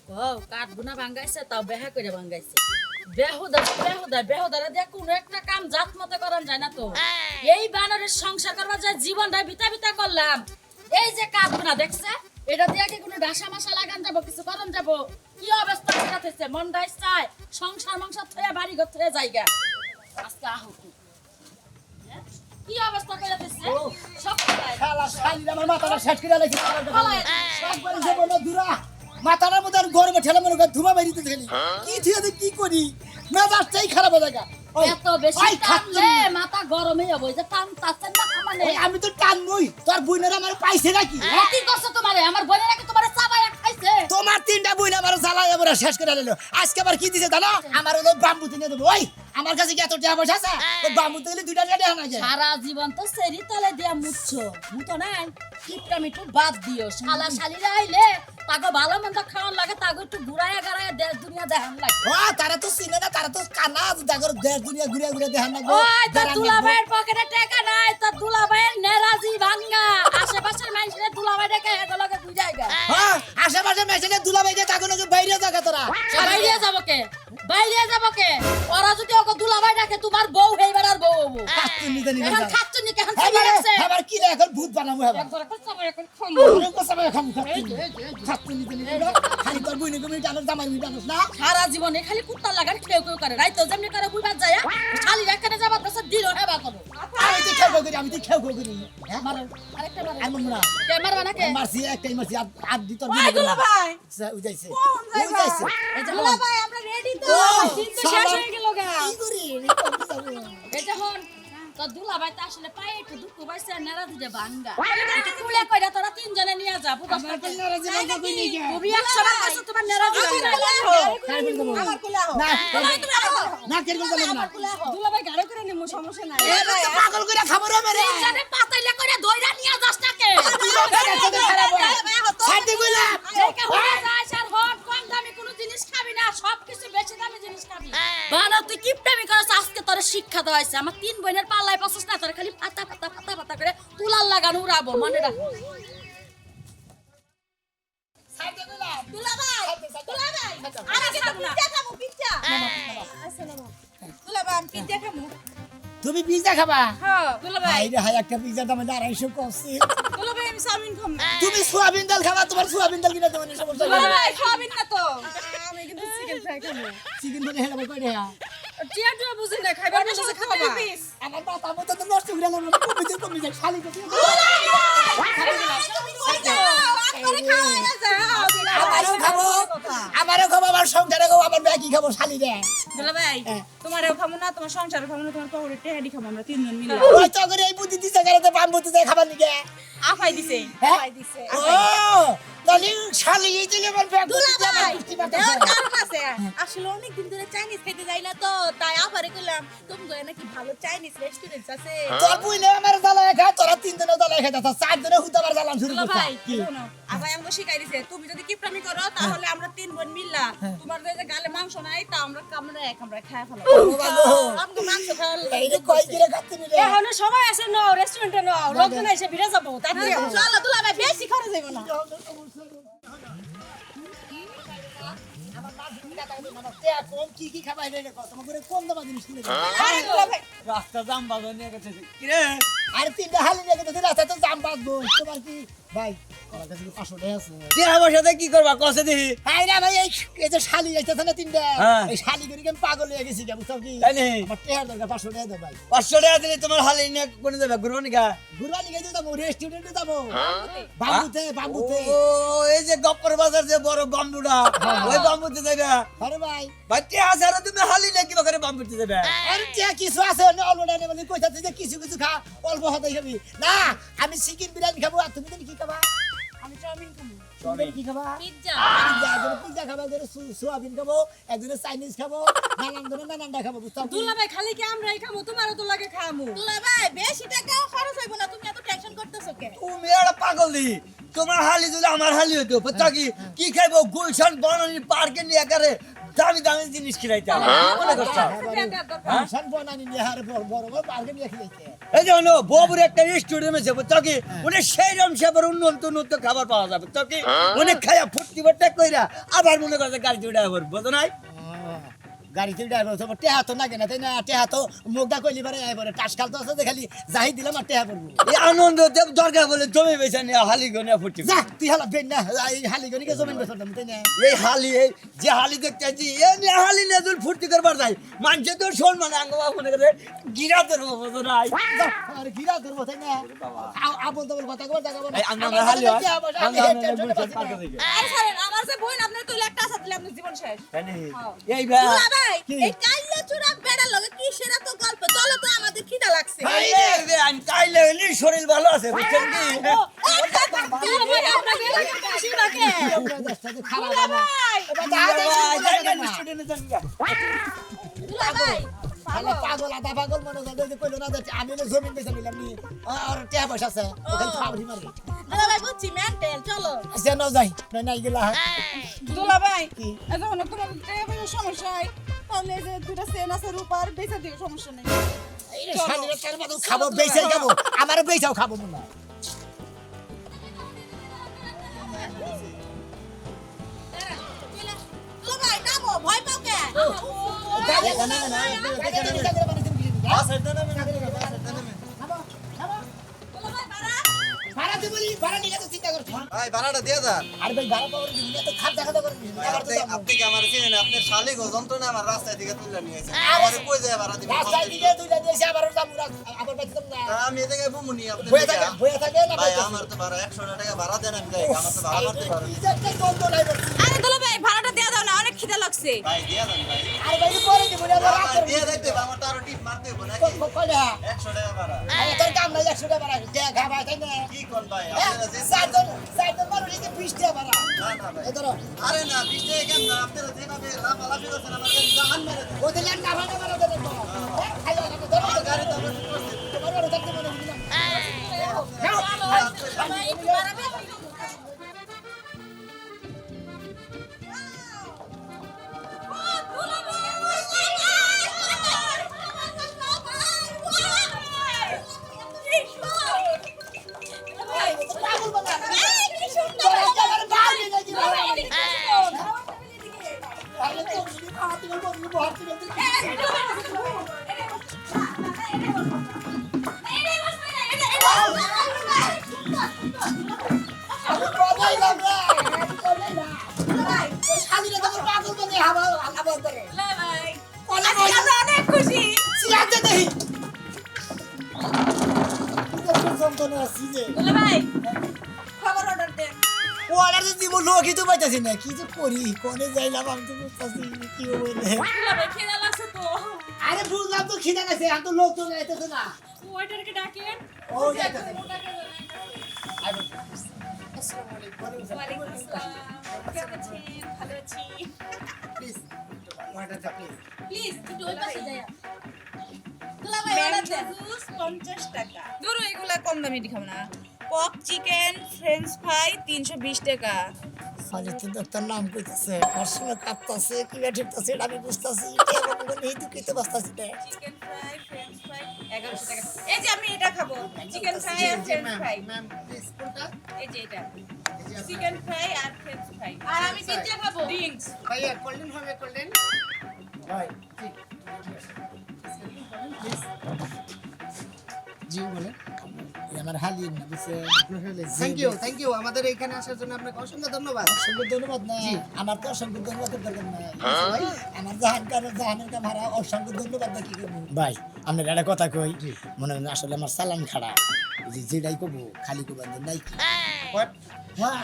ও কাঠগুনা ভাঙ্গাইছে তাও বেহা করে ভাঙ্গাইছে বেহুদারা দিয়ে কোনো একটা কাম জাত মতো করান যায় না তো এই বানরের সংসার করবার যায় জীবনটা বিতা করলাম এই যে কাঠগুনা দেখছে এটা দিয়ে কি কোনো ডাসা মাসা লাগান যাবো কিছু করান যাবো কি অবস্থা হইতাছে মনটাই চায় সংসার থয়ে বাড়ি ঘর থয়ে জায়গা আজকে আহ কি অবস্থা করে দিচ্ছে সব শালা শালির আমার মাথাটা শেষ করে লাগছে সব করে যাব না দুরা মাথার মধ্যে আর গরমে ঠেলা মনে করে ধুমা বেরিয়ে দিতে গেলি কি থিয়ে কি করি মেজাজটাই খারাপ হয়ে যায় এত বেশি টানলে মাথা গরম হয়ে যাবে যে টান তাছেন না মানে আমি তো টানবই তোর বুইনারা আমার পাইছে নাকি কি করছো তোমারে আমার বোনের নাকি তোমারে চাবায়া খাইছে তোমার তিনটা বুইন আমার জ্বালায় এবারে শেষ করে দিল আজকে আবার কি দিছে জানো আমার হলো বাম্বু কিনে দেবো ওই আমার কাছে কি এত টাকা পয়সা আছে ওই বাম্বু দিলে দুইটা টাকা আনা যায় সারা জীবন তো সেরি তলে দিয়া মুছছো মুতো নাই কিপটা মিটু বাদ দিও শালা শালিরা আইলে তাগো ভালো মন্দ খাওয়ান লাগে তাগো একটু ঘুরায়া গারায়া দেশ দুনিয়া দেখান লাগে ও তারা তো চিনে না তারা তো কানা তাগর দেশ দুনিয়া ঘুরে ঘুরে দেখান লাগে ওই তোর দুলাভাইয়ের পকেটে টাকা নাই তোর দুলাভাইয়ের নেরাজি ভাঙ্গা আশেপাশের মানুষের দুলাভাই ডেকে হেগো লগে দুই জায়গা হ্যাঁ আশেপাশে মেশিনে দুলাভাইকে তাগো লগে বাইরে জায়গা তোরা বাইরে যাবো কে ওরা যদি ওকে দুলাভাই ডাকে তোমার বউ হইবার আর বউ হবো খাচ্চুনি জানি না এখন খাচ্ছনি কেন চিনি আছে আবার কি রে এখন ভূত বানাবো আবার একবার চাবা এখন খামু ওরে কোসাবে খামু খাচ্চুনি জানি না খালি তোর বুইনে কমি জানো জামাই মি জানোস না সারা জীবনে খালি কুত্তা লাগান খেউ খেউ করে রাইতো যেমনি করে বুইবার যায় খালি রাখানে যাবার দছ দিল হেবা করো আমি তো খেউ করি হ্যাঁ মারো আরেকটা মারো আর মমরা কে মারবা না কে মারছি একটাই মারছি আর দি তোর ভাই দুলাভাই উজাইছে এই যে দুলাভাই আমরা রেডি তো কিন্তু শেষ হয়ে গেল গা কি করি এই যে হন তো দুলাভাই তো আসলে পায়ে একটু দুঃখ পাইছে নেরা দিতে ভাঙ্গা এটা কুলে কইরা তোরা তিনজনে নিয়ে যা বুঝছ না তুমি একশো বার কইছো তোমার নেরা দিতে আমার কোলে আহো না না কেন বলতে না দুলাভাই গাড়ি করে নিমু সমস্যা নাই এ পাগল করে খাবার মেরে তিনজনে পাতাইলে কইরা দইরা নিয়ে যাস নাকে ছাড়তে কইলা যেকে হয়ে যায় স্যার হট কম দামি কোনো জিনিস খাবি না সবকিছু বেশি দামি জিনিস খাবি বানা তুই কিপটামি করছ আজকে তোর শিক্ষা দেওয়া হইছে আমার তিন বোনের পাল্লায় পাছস না তোর খালি পাতা করে তুলার লাগানো উড়াবো মনে রাখ ছাড়তে কইলা দুলাভাই আরে কি পিজ্জা খাবো পিজ্জা আসসালামু দুলাভাই আমি পিজ্জা খাবো তুমি পিজ্জা খাবা হ্যাঁ দুলাভাই হাই রে হাই একটা পিজ্জা দাম 250 কমছে দুলাভাই আমি চাউমিন খাবো তুমি সোয়াবিন ডাল খাবা তোমার সোয়াবিন ডাল কিনা তোমার সমস্যা নাই দুলাভাই খাবেন না তো আমি কিন্তু চিকেন ফ্রাই খাবো চিকেন বলে হেলা কই রে টিয়া টিয়া বুঝি না খাইবার না সাথে খাবা আমার মাথা মতো তো নষ্ট করে গেল কমে যায় খালি কত আমারও খাবো আমার সংসারে খাবো আমার ব্যাগই খাবো শালি রে দুলাভাই তোমারও খাবো না তোমার সংসারও খাবো না তোমার পকেটে টেহাডি খাবো আমরা তিনজন মিলে ওই তো করে এই বুদ্ধি দিছে গাড়িতে পাম বুদ্ধি যায় খাবার নিকে আফাই দিছে আফাই দিছে ও তাহলে শালি এই দিলে আমার ব্যাগ দুলাভাই দেওয়ার কারণ আছে আসলে অনেক দিন ধরে চাইনিজ খেতে যাই না তো তাই আফারে কইলাম তুমি গো নাকি ভালো চাইনিজ রেস্টুরেন্ট আছে তোর বুইলে আমার জ্বালায় খা তোরা তিন দিনে জ্বালায় খাইতা চার দিনে হুদাবার জ্বালান শুরু করছ দুলাভাই শোনো আফাই আমাকে শিখাই দিছে তুমি যদি কিপটামি করো তাহলে আমরা তিন বোন মিললা তোমার যে গালে মাংস নাই তা আমরা আমরা খায় ফেলাবো আমরা মাংস খাওয়াল এই রে কই কিরে খাচ্ছি রে এখন সময় আছে ন রেস্টুরেন্টে ন লোকজন এসে ভিড়ে যাবো তাড়াতাড়ি চলো দুলাভাই বেশি খরচ হইব না কম কি খাবাই রে কত করে কম দাম জিনিস কিনে আরে দুলাভাই রাস্তা জাম বাজার নিয়ে গেছে কিরে আর তিনটা হালি নিয়ে গেছে রাস্তা তো জাম বাজবো তোমার কি ভাই আমার কাছে 500 টাকা আছে কি আমার সাথে কি করবা কসে দেখি আই না ভাই এই যে শালি আইতাছে না তিনটা হ্যাঁ। এই শালি করে আমি পাগল হয়ে গেছি বুঝছো কি তাই নি আমার টেহার দরকার 500 টাকা দাও ভাই 500 টাকা দিলে তোমার হালে নিয়ে কোনে যাবে ঘুরবো নিকা ঘুরবা নিয়ে যাবো রেস্টুরেন্টে যাবো বাম্বুতে ও এই যে গপ্পর বাজার যে বড় বাম্বুটা ওই বাম্বুতে যাবে আরে ভাই বাচ্চা আছে আর তুমি হালি নিয়ে কি করে বাম্বুতে যাবে আর টিয়া কিছু আছে না অল্প টাকা মানে কইতাছে যে কিছু খা অল্প হতেই খাবি না আমি চিকেন বিরিয়ানি খাবো আর তুমি কি খাবা আমি চাউমিন খাবো তুমি কি খাবা পিজ্জা পিজ্জা খাবো একজনে সোয়াবিন খাবো একজনে চাইনিজ খাবো নানানটা খাবো বুঝছো দুলাভাই খালি কি আমরাই খাবো তোমারও তো লাগে খামু দুলাভাই বেশি টাকা খরচ হইব না তুমি এত টেনশন করতেছো কে তুমি একটা পাগল দি তোমার হালি যদি আমার হালি হইতো বুঝছো কি খাইবো গুলশান বনানী পার্কে নিয়ে একারে দামি দামি জিনিস খিলাইতে মনে করছো শান বনানি নিয়ে হারে বড় বড় পার্কে নিয়ে খেলাইতে এই যে হলো বাবুর একটা রেস্টুরেন্ট আছে বুঝছো কি ওনে সেইরকম সেবার উন্নত উন্নত খাবার পাওয়া যাবে বুঝছো কি অনেক খায়া ফুর্তি বাট্টা কইরা আবার মনে করছে গাড়ি চড়ে আবার বুঝো নাই গাড়িতে ড্রাইভার তো টেহা তো নাগে না তাই না টেহা তো মুগদা কইলি পারে আইবারে টাস খাল তো আছে যে খালি যাই দিলাম আর টেহা পড়বো এই আনন্দ দেব দরকার বলে জমি বেচা নিয়ে হালি গনে ফুর্তি যা তুই হালা বেন না এই হালি গনিকে জমিন বেচতাম তাই না এই হালি এই যে হালি দেখতেছি এ নিয়ে হালি নিয়ে যদি ফুর্তি করবার যাই মানুষে তো সম্মান আঙ্গবা মনে করে গিরা ধরবো বুঝো নাই যা, আরে গিরা ধরবো তাই না আবল তাবল কথা কবার জায়গা এই আমরা হালি হয় আমরা বুঝতে পারতে দেখি আরে ছাড়েন, আমার যে বোন আপনার তুই একটা আশা দিলে আপনার জীবন শেষ। এই ভাই দুলা ভাই, কি? এই কাইল্লা চূড়া বেড়ার লগে কি সেটা তো গল্প, চলো তো আমাদের খিদা লাগছে। এই রে আমি তাইলে হইলি শরীর ভালো আছে বুঝছেন কি দুলা ভাই, আপনাকে এরকম খুশি লাগে? খারাপ দুলা ভাই, দুলা ভাই, খালি পাগল আধা পাগল মনে করে যে কইলো না যে আমি হলো জমিন বেচে নিলাম নি আর টেহা পয়সা আছে ওখানে ফাবরি মারি দুলা ভাই বুঝছি, মেন্টাল, চলো। সে ন যাই নাই গেলা দুলা ভাই, কি? এখন তোমার টেবিলের সমস্যা হয়, তাহলে এই যে দুটা সেন আছে রূপার বেচা দিও, সমস্যা নেই। শালিরে তেল বাদল খাবো বেচাই খাবো আমারও বেচাও খাবো মনে হয়। দুলা ভাই, নামো, ভয় পাও কে? গাড়ি আছে না না দুলা ভাই, বাড়া। ভাড়া দিব বলি ভাড়া নিয়ে তো চিন্তা করছ ভাই ভাড়াটা দিয়ে দেন আর ভাই ভাড়া পাওয়ার দিন তো খাপ দেখা করে দিন আবার তো যাবো। আপনি কি আমার চিনেন আপনার শালিক যন্ত্রণা আমার রাস্তায় দিকে তুলে নিয়ে গেছে আমারে কই যায় ভাড়া দিবেন রাস্তায় দিকে দুইটা দিয়েছে আবার যাবো আবার বাইতে না আমি এদিকে বুমুনি আপনি বয়ে থাকে না ভাই আমার তো ভাড়া 100 টাকা ভাড়া দেন আমি যাই আমার তো ভাড়া করতে পারো ইজ্জতটা কত নাই আরে দুলা ভাই, ভাড়াটা দিয়ে দাও না, অনেক খিদা লাগছে। ভাই দিয়ে দেন ভাই আর ভাই পরে দিব না ভাই, রাত দিয়ে দিতে হবে, আমার তো আরো টিপ মারতে হবে নাকি কয়টা 100 টাকা ভাড়া আরে তোর কাম নাই 100 টাকা ভাড়া দে ঘাবা তাই না কি কোন ভাই আপনারা যে সাইডন মানুষ এই 20 টাকা ভাড়া না না ভাই এই ধরো আরে না 20 টাকা কেন না আপনারা যেভাবে লাফালাফি করছেন আমার জাহান মেরে দেন ওদের লান না ভাড়া ভাড়া দেন খাই না ধরো আমার গাড়ি তো আমরা ঠিক করছি তোমার ওটা থাকতে মনে দিলাম পাগল বানা তোর একেবারে বাইরে যাই আরে তো যদি খাওয়াতে বলবো বহাতে বলতে আমি বলাই লাগা আমি বলাই না ওই শালিরে তোমার পাগল বানা হাওয়া হাওয়া করে অনেক খুশি। সিয়াতে দেই তো যন্ত্রণা আছে যে দুলা ভাই, খাবার অর্ডার দেন। ওয়ালার যে দিব লোকই তো পাইতাছি না কি যে করি কোনে যাইলাম আমি তো বুঝতাছি কি হবে না দুলা ভাই খিদা লাগছে তো আরে বুঝলাম তো খিদা লাগছে এত লোক তো যাইতেছে না ওয়েটারকে ডাকেন ও যাইতেছে ওয়ালাইকুম আসসালাম কেমন আছেন? ভালো আছি প্লিজ ওয়াটারটা প্লিজ প্লিজ একটু ওই পাশে যাই দুলা ভাই, অর্ডার দেন। জুস 50 টাকা ধরো এগুলা কম দামে দেখাব না। পপ চিকেন ফ্রেঞ্চ ফ্রাই 320 টাকা। খালি তো ডাক্তার নাম কইতাছে আর সময় কাঁপতাছে কি ঠিকতাছে এটা আমি বুঝতাছি কেন কোন এই তো কইতে বসতাছি না চিকেন ফ্রাই ফ্রেঞ্চ ফ্রাই 1100 টাকা। এই যে আমি এটা খাবো, চিকেন ফ্রাই আর ফ্রেঞ্চ ফ্রাই। ম্যাম প্লিজ কোনটা এই যে এটা চিকেন ফ্রাই আর ফ্রেঞ্চ ফ্রাই। আর আমি তিনটা খাবো ড্রিঙ্কস। ভাইয়া কোল্ডেন হবে কোল্ডেন ভাই জি বলে আমার হালিয়ে না বুঝছে থ্যাংক ইউ আমাদের এখানে আসার জন্য আপনাকে অসংখ্য ধন্যবাদ অসংখ্য ধন্যবাদ না আমার তো অসংখ্য ধন্যবাদের দরকার নাই আমার জাহানের কা ভাড়া অসংখ্য ধন্যবাদ না কি করবো ভাই আপনার একটা কথা কই মনে হয় আসলে আমার সালান খাড়া যে যেটাই কবো খালি কোবান নাই হোয়াট হ্যাঁ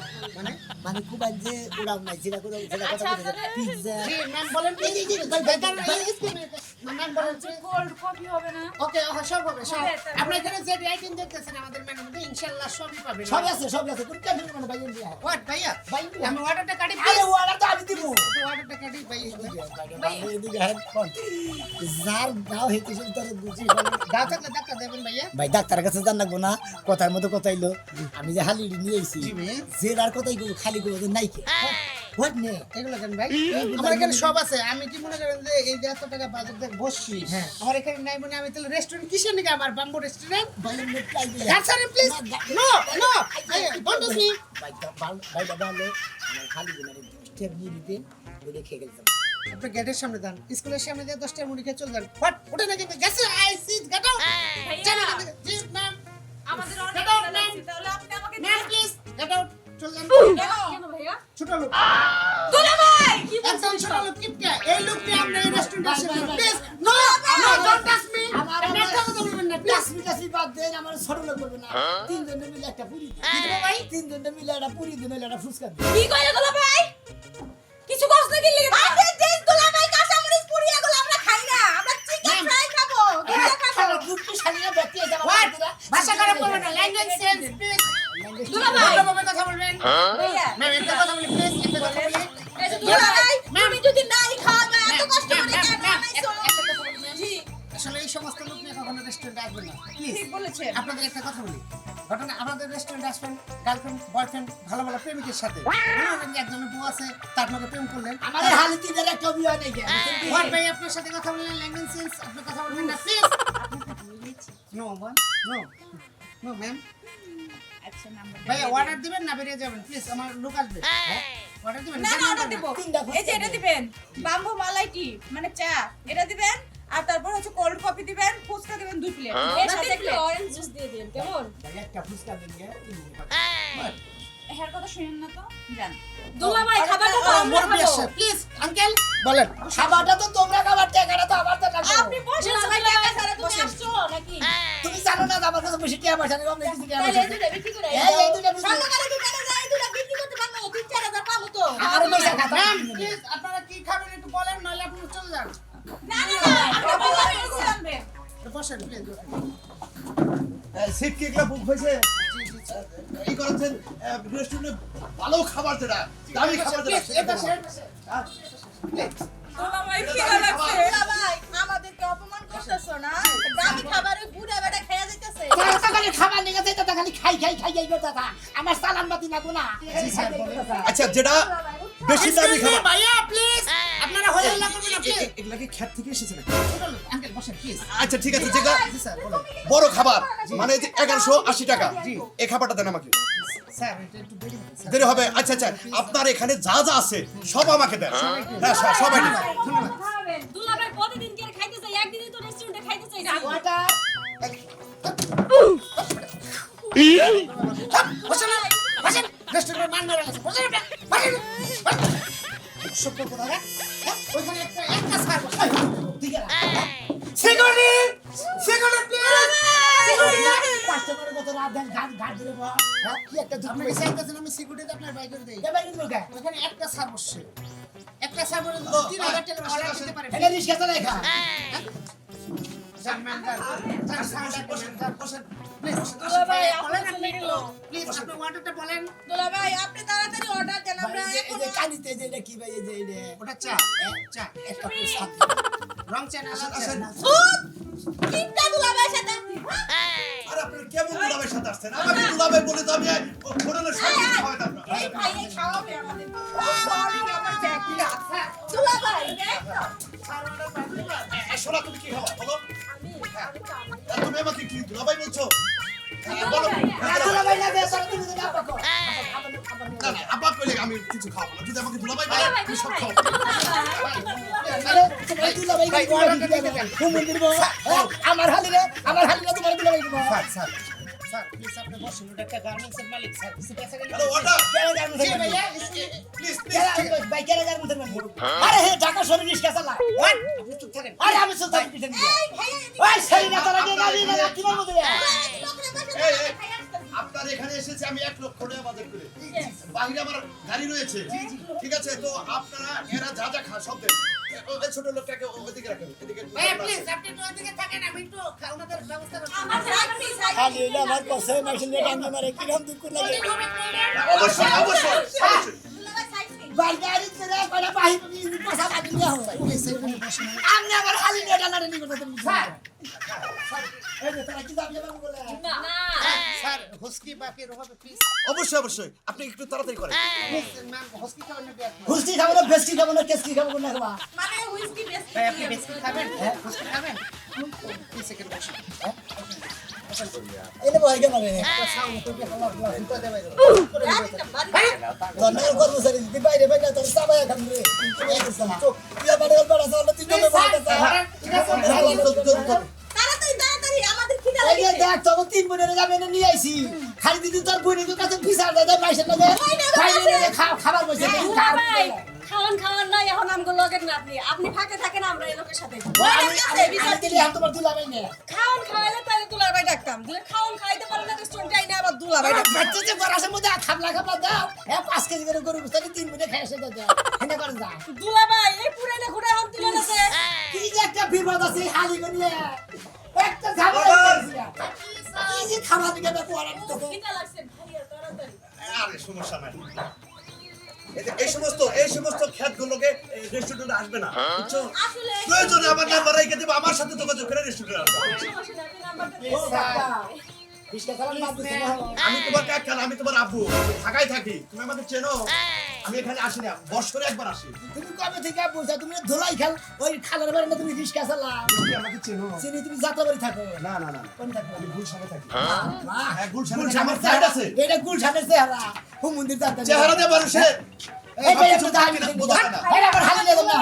মানে কোবান যে উড়াও নাই যেটা করে যেটা কথা বলতে পিজ্জা জি ম্যাম বলেন কি জি ম্যাম বলেন কোল্ড কফি হবে না ওকে সব হবে সব আপনি এখানে যে আইটেম দেখতেছেন আমাদের মেনুর মধ্যে ইনশাআল্লাহ সবই পাবেন সব আছে কোন টেনশন মানে ভাই দিয়া হোয়াট ভাইয়া ভাই আমি অর্ডারটা কাটি আরে ওয়ালা তো আমি দিব অর্ডারটা কাটি ভাই যার গাও হেঁটে তার বুঝি দাও থাকলে ডাক্তার দেবেন ভাইয়া ভাই ডাক্তারের কাছে জান লাগবো না কথার মতো কথাইলো আমি যে হালিড়ি নিয়ে আইছি জি ভাইয়া যে আর কথাই খালি করবো নাই হোয়াট নে এগুলো কেন ভাই আমার এখানে সব আছে আমি কি মনে করেন যে এই যে এত টাকা বাজেট দেখ বসছি হ্যাঁ। আমার এখানে নাই মানে আমি তাহলে রেস্টুরেন্ট কিসের নাকি আমার বাম্বু রেস্টুরেন্ট বাইরে নে ট্রাই দিলে sir please no no don't touch me বাইরে দাঁড়ালে আমার খালি দিনের 10 নিয়ে দিতেন বলে খেয়ে গেলাম আপনি গেটের সামনে দাঁড়ান স্কুলের সামনে দিয়ে 10টা মুড়ি খেয়ে চলে যান হোয়াট ওটা নাকি গেছে I see get out ji ma'am আমাদের অনেক Get out, টাকা ma'am. লাগছে, তাহলে আপনি আমাকে ম্যাম প্লিজ গেট আউট চলে যান কেন ভাইয়া ছোট লোক দুলাভাই কি একদম ছোট লোক কিপটা এই লোকটি আমরা এই রেস্টুরেন্টে আসেন please no no don't touch me আপনি একটা কথা বলবেন না প্লিজ কাছে বাদ দেন আমার ছোট লোক বলবে না তিনজনে মিলে একটা পুরি দিন ভাই তিনজনে মিলে একটা পুরি দিন একটা ফুচকা দিন কি কইলে দুলাভাই কিছু কষ্ট নাকি লাগে আরে দেশ দুলাভাই কাঁচামরিচ পুরি এগুলো আমরা খাই না আমরা চিকেন ফ্রাই খাবো দুধ খাবো দুটো শালিয়া ব্যক্তি আছে হোয়াট ভাষা খারাপ করবেন না ল্যাঙ্গুয়েজ সেন্স প্লিজ দুলাভাই ভালোভাবে কথা বলবেন ভাইয়া ম্যাম একটা কথা বলি প্লিজ একটা কথা বলি এই যে দুলাভাই তুমি যদি নাই খাওয়া এত কষ্ট করে কেন বানাইছো জি আসলে এই সমস্ত লোক নিয়ে কখনো রেস্টুরেন্টে আসবেন না প্লিজ ঠিক বলেছেন আপনাদের একটা কথা বলি ঘটনা আমাদের রেস্টুরেন্টে আসবেন গার্লফ্রেন্ড বয়ফ্রেন্ড ভালো ভালো প্রেমিকের সাথে মনে হলেন যে একজনের বউ আছে তার লগে প্রেম করলেন আমার হালি তিনের একটা বিয়ে নেই হোয়াট ভাই আপনার সাথে কথা বললেন ল্যাঙ্গুয়েজ সেন্স আপনি কথা বলবেন না please no ma'am no no ma'am আচ্ছা নাম্বার ভাইয়া অর্ডার দিবেন না বেরিয়ে যাবেন প্লিজ আমার লোক আসবে অর্ডার দিবেন না না অর্ডার দিব এই যে এটা দিবেন বাম্বু মালাই টি মানে চা এটা দিবেন আর তারপর হচ্ছে কোল্ড কফি দিবেন ফুচকা দিবেন 2 প্লেট এর সাথে একটু অরেঞ্জ জুস দিয়ে দিন কেমন একটা ফুচকা দিন গে এর কথা শুনেন না তো জান দুলাভাই খাবারটা তো আমরা মোর খাবো বেশ প্লিজ আঙ্কেল বলেন খাবারটা তো তোমরা খাবার টাকাটা তো আমার টাকা আপনি বসেন দুলাভাই দুলাভাই টাকা ছাড়া ছাড়া তুমি তুমি আসছো নাকি তুমি জানো না আমার কাছে বেশি টাকা পয়সা নেই আমি কিছু টাকা তাহলে পয়সা এই দুটো বিক্রি করে এই দুটো বিক্রি- সরকারি দোকানে যাই দুটো বিক্রি করতে পারবো 3-4 পাবো তো আমার পয়সা খাতা ম্যাম প্লিজ আপনারা কি খাবেন একটু বলেন নাহলে আপনি চলে যান না না আপনি বললাম এরকম আনবেন বসেন প্লিজ সিট কি এগুলা বুক হয়েছে এই করেছেন রেস্টুরেন্টে ভালো খাবার যেটা দামি খাবার যেটা দুলাভাই কি লাগছে দুলাভাই আমাদেরকে অপমান করতেছো না দামি খাবারে বুড়া বেটা খেয়ে যাইতেছে খালি খাবার নিয়ে গেছে এটা খালি খাই খাই খাই যাই করতে থা আমার সালাম বাতি না গুনা আচ্ছা যেটা বেশি দামি খাবার ভাইয়া প্লিজ আপনারা হয়ে হল্লা করবেন না প্লিজ এগুলা কি খ্যাত থেকে এসেছে নাকি আঙ্কেল বসেন প্লিজ আচ্ছা ঠিক আছে যেটা জি স্যার বলেন বড় খাবার মানে যে 1180 টাকা এই খাবারটা দেন আমাকে স্যার এটা একটু দেরি হবে স্যার দেরি হবে আচ্ছা আচ্ছা আপনার এখানে যা যা আছে সব আমাকে দেন হ্যাঁ সবাই দুলাভাই প্রতিদিন কে খাইতে চাই একদিনই তো রেস্টুরেন্টে খাইতে চাই না ওটা বসেন বসেন রেস্টুরেন্টে মান মেরে গেছে বসেন বসেন সত্য কথা না ওইখানে একটা স্যার বসে ঠিক আছে সিকিউরিটি সিকিউরিটি কাস্টমারের কত রাত দেন ঘাট ঘাট দিলে বা কি একটা আপনি দুপুরে চাইতেছেন আমি সিকিউরিটি আপনার বাই করে দেই এ ভাই কিন্তু কে ওখানে একটা স্যার বসছে একটা স্যার বলে 3000 টাকা অর্ডার দিতে পারে এটা রিস্কা চালাই খা প্লিজ আপনি অর্ডারটা বলেন দুলাভাই আপনি তাড়াতাড়ি অর্ডার দেন আমরা এই যে কানিতে যে এটা কি ভাই এই যে এটা ওটা চা চা একটা প্রসাদ রং চা না লাল চা তিনটা দুলাভাই সাথে আর আপনারা কেমন দুলাবের সাথে আসছেন আমাকে দুলাবে বলে তো আমি হোটেলের সামনে খাওয়াইতাম না এই ভাই এই খাওয়াবে আমাদের সরি আমার জ্যাকিরা দুলাভাই সোনা তুমি কি খাওয়া বলো তুমি আমাকে কি দুলাভাই বলছো বলো দুলা ভাই না দে সব তুমি না পাকো না না আব্বা কইলে আমি কিছু খাবো না যদি আমাকে দুলাভাই বলে আমি সব খাবো আরে তুমি দুলা ভাই কি অর্ডার দিতে দেন ঘুমুন দিব আমার হালিরে তোমার দুলা ভাই দিব স্যার প্লিজ আপনি বসুন ওটা একটা গার্মেন্টসের মালিক স্যার কিছু পয়সা গেলে হ্যালো অর্ডার কেন জানো জি ভাইয়া প্লিজ ভাই কেন জানো আরে হে ঢাকা শহরে রিস্কা চালা হোয়াট আপনি চুপ থাকেন আরে আমি সুলতান পিছন দিয়ে এই ভাইয়া ওই সেই না তারা যে গাবি না কি বলবো রে আপনার এখানে এসেছে আমি 1 লক্ষ টাকা বাজেট করে বাইরে আমার গাড়ি রয়েছে ঠিক আছে তো আপনারা এরা যা যা খা সব দেন ওই ছোট লোকটাকে ওদিকে রাখেন এদিকে ভাইয়া প্লিজ আপনি একটু ওদিকে থাকেন আমি একটু ওনাদের ব্যবস্থা করছি আমার প্লিজ খালি এটা আমার কাছে মেশিনে টাঙ্গি মারে কি রকম দুঃখ লাগে অবশ্যই অবশ্যই দুলাভাই সাইড নিন ভাই গাড়ি ছেড়ে কয়টা বাহি পাশা কাটি নিয়ে হয় আমি আমার খালি নেটা লাড়ে নিয়ে কথা তুমি স্যার এই যে তারা কি দাবি বলে না স্যার হুস্কি বাকি হবে প্লিজ অবশ্যই অবশ্যই আপনি একটু তাড়াতাড়ি করেন প্লিজ ম্যাম হুস্কি খাবেন না বিয়ার হুস্কি খাবো না বেস্কি খাবো না কেসকি খাবো না খাবা মানে হুইস্কি বেস্ট ভাই আপনি বিস্কিট খাবেন হুস্কি খাবেন 3 সেকেন্ড বসুন এনে বই কেন রে সাউন্ড তো কি হলো দুটো দেবে ধন্যবাদ কর্মচারী যদি বাইরে বাইরে তোর সবাই এখন রে তুই বাড়ি বাড়া চলে তুই নবে ভাগ তাড়াতাড়ি আমাদের খিদা এই যে লাগছে দেখ তোর তিন বোনের যাবে না নিয়ে আইছি খালি দিদি তোর বোনের কাছে ফিসার দেয় মাইসের লাগে খাবার বসে ভাই খাওয়ান খাওয়ান নাই এখন আমগো লগের না আপনি ফাঁকে থাকেন আমরা এই লোকের সাথে তোমার দুলাবাই না খাওন খাওয়াইলে তাহলে দুলার ভাই ডাকতাম দিলে খাওন খাইতে পারে না রেস্টুরেন্টে আইনা আবার দুলা ভাই বাচ্চা যে গরাসের মধ্যে খাবলা খাবলা দাও 5 কেজি করে গরু বসে তিন বোনে খাই এসে দাও এনে করে যা দুলা ভাই এই পুরানে ঘুরে এখন তুলে নেছে কি যে একটা বিপদ আছে হালি গনিয়ে একটা ঝামেলা হইছে কি যে খাবার দিকে পড়া তো খিদা লাগছে ভাইয়া তাড়াতাড়ি আরে সমস্যা নাই এই সমস্ত খ্যাতগুলোকে রেস্টুরেন্টে আসবে না বুঝছো আসলে প্রয়োজনে আমার নাম্বার রেখে দেবো আমার সাথে যোগাযোগ করে রেস্টুরেন্টে আসবে সমস্যা নাই নাম্বারটা ও বাবা বিশটা খাবার বাদ দিতে না আমি তোমার কাকা আমি তোমার আব্বু ঢাকায় থাকি তুমি আমাকে চেনো আমি এখানে আসি না বছরে একবার আসি তুমি কবে থেকে বলছো তুমি ধুলাই খাল ওই খালের বাড়ি না তুমি রিস্কা চালা তুমি আমাকে চেনো চিনি তুমি যাত্রা বাড়ি থাকো না না না কোন থাকো আমি গুলশানে থাকি বাহ হ্যাঁ গুলশানে গুলশানের আমার ফ্লাইট আছে এটা গুলশানের চেহারা হুম মন্দির যাত্রা চেহারা দিয়ে মানুষে এই যে একটু দাঁড়িয়ে থাকি বোঝা যায় না এই আবার হালি নিয়ে না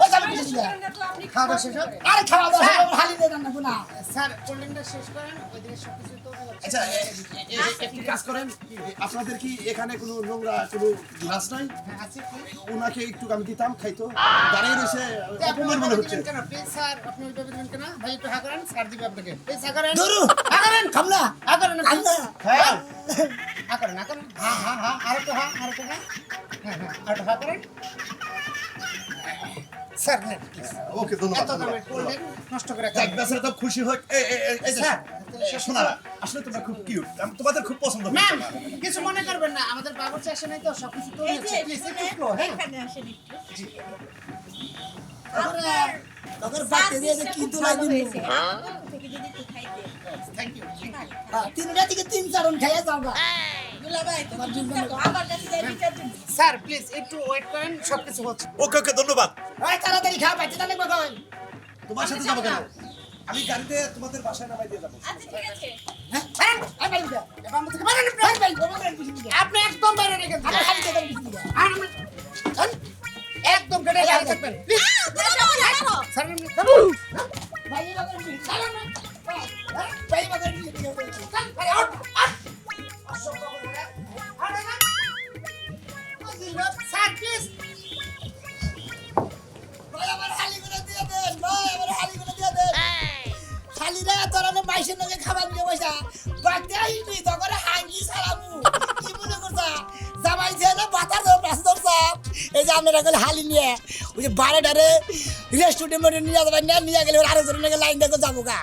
ওই যাবে কিছু দিবা আপনি খাওয়া শেষ হবে আরে খাওয়া দাওয়া আবার হালি নিয়ে না গুনা স্যার কোল্ডিংটা শেষ করেন ওইদিকে সবকিছু তো আচ্ছা একটি কাজ করেন আপনাদের কি এখানে কোনো নোংরা কোনো গ্লাস নাই আছে ওনাকে একটু আমি দিতাম খাইতো দাঁড়িয়ে রয়েছে অপমান মনে হচ্ছে কেন প্লিজ স্যার আপনি ওইভাবে দিবেন কেন ভাই একটু হা করেন স্যার দিবে আপনাকে প্লিজ হা করেন দূরু আগারেন খামলা হা করেন খামলা হ্যাঁ হা করেন হা আর একটু হা হ্যাঁ আর একটু হা করেন স্যার নেন ওকে এত ধন্যবাদ দামে কোল্ডিং নষ্ট করে যাক বেচারা তো খুশি হয় এই যে শোনা আসলে তোমরা খুব কিউট তোমাদের খুব পছন্দ ম্যাম হয়েছে কিছু মনে করবেন না আমাদের বাবুর্চি আসে নাই তো সবকিছু তো এই যে প্লিজ একটু স্লো হ্যাঁ এখানে আসেন তোর বাড়তে দিয়ে কি তুলাই দিন থেকে যদি একটু খাইতে থ্যাংক ইউ তিনটা থেকে তিন চারণ খাইয়া যাওগা দুলা ভাই তোমার জন্য আমার কাছে যাই বিচার দিন স্যার প্লিজ একটু ওয়েট করেন সবকিছু হচ্ছে ওকে ওকে ধন্যবাদ ওই তাড়াতাড়ি খাও বাইতে না লাগবে কই তোমার সাথে যাবো কেন আমি গাড়িতে তোমাদের বাসায় নামাই দিয়ে যাবো আচ্ছা ঠিক আছে হ্যাঁ আই বাইরে যা এবার আমাদের বাইরে না বাইরে বাইরে ওভার বুঝি দিবা আপনি একদম বাইরে রেখে দিন আমার খালি থেকে বুঝি দিবা আর আমরা একদম কেটে বাইরে থাকবেন প্লিজ স্যার বাইরে বাগের বুঝি চালা না বাইরে বাগের বুঝি দিবা আরে আউট স্যার প্লিজ ভাই আমার হালিগুলো দিয়ে দেন ভাই আমার হালিগুলো দিয়ে দেন হালিরা তোরা না মাইসের লগে খাবার নিয়ে বসা বাড়তে আইনি তখন হাঙ্গি সারামু কি মনে করছা জামাই যে না বাতার ধর পাশ ধরছা এই যে আপনারা গেলে হালি নিয়ে ওই যে বারে ডারে রেস্টুরেন্টে নিয়ে যাবেন না নিয়ে গেলে আরেকজনের লাইন দেখে যাবো গা